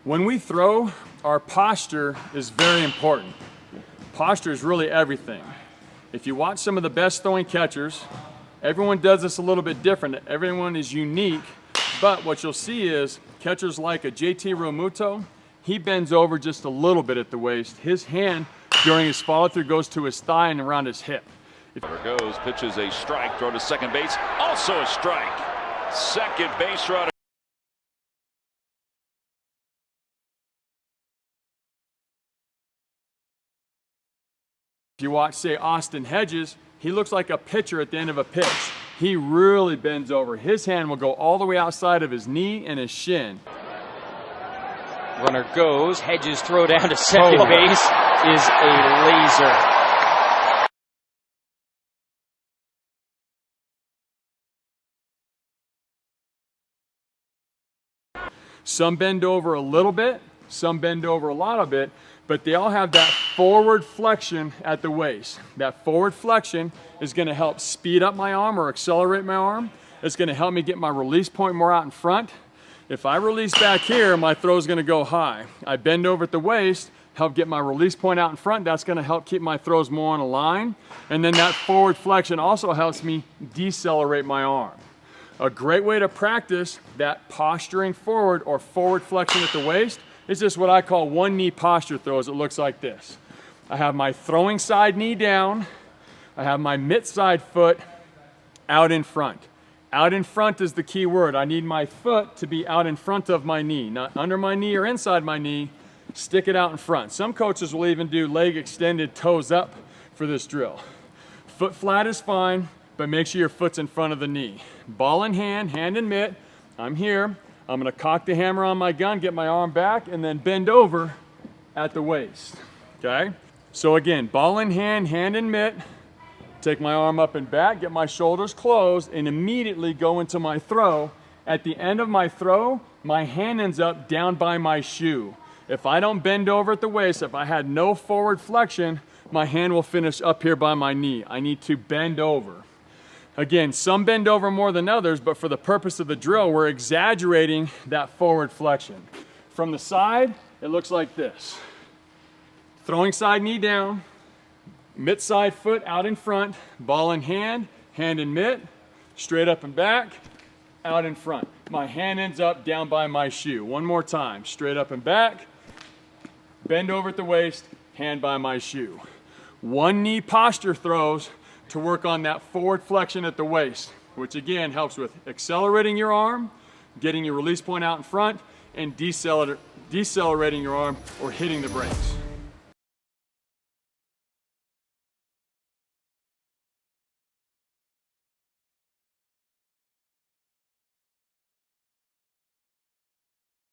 When we throw, our posture is very important. Posture is really everything. If you watch some of the best throwing catchers, everyone does this a little bit different. Everyone is unique, but what you'll see is catchers like a JT Realmuto, he bends over just a little bit at the waist. His hand during his follow through goes to his thigh and around his hip. There goes, pitches a strike, throw to second base, also a strike. Second base runner. If you watch, say, Austin Hedges, he looks like a pitcher at the end of a pitch. He really bends over. His hand will go all the way outside of his knee and his shin. Runner goes, Hedges' throw down to second base is a laser. Some bend over a little bit, some bend over a lot of it, but they all have that forward flexion at the waist. That forward flexion is going to help speed up my arm or accelerate my arm. It's going to help me get my release point more out in front. If I release back here, my throw is going to go high. I bend over at the waist, help get my release point out in front. That's going to help keep my throws more on a line. And then that forward flexion also helps me decelerate my arm. A great way to practice that posturing forward or forward flexion at the waist is just what I call one knee posture throws. It looks like this. I have my throwing side knee down. I have my mitt side foot out in front. Out in front is the key word. I need my foot to be out in front of my knee, not under my knee or inside my knee. Stick it out in front. Some coaches will even do leg extended, toes up for this drill. Foot flat is fine, but make sure your foot's in front of the knee. Ball in hand, hand in mitt. I'm here. I'm going to cock the hammer on my gun, get my arm back, and then bend over at the waist. Okay? So again, ball in hand, hand in mitt. Take my arm up and back, get my shoulders closed, and immediately go into my throw. At the end of my throw, my hand ends up down by my shoe. If I don't bend over at the waist, if I had no forward flexion, my hand will finish up here by my knee. I need to bend over. Again, some bend over more than others, but for the purpose of the drill, we're exaggerating that forward flexion. From the side, it looks like this. Throwing side knee down, mitt side foot out in front, ball in hand, hand in mitt, straight up and back, out in front. My hand ends up down by my shoe. One more time, straight up and back, bend over at the waist, hand by my shoe. One knee posture throws to work on that forward flexion at the waist, which again helps with accelerating your arm, getting your release point out in front, and decelerating your arm or hitting the brakes.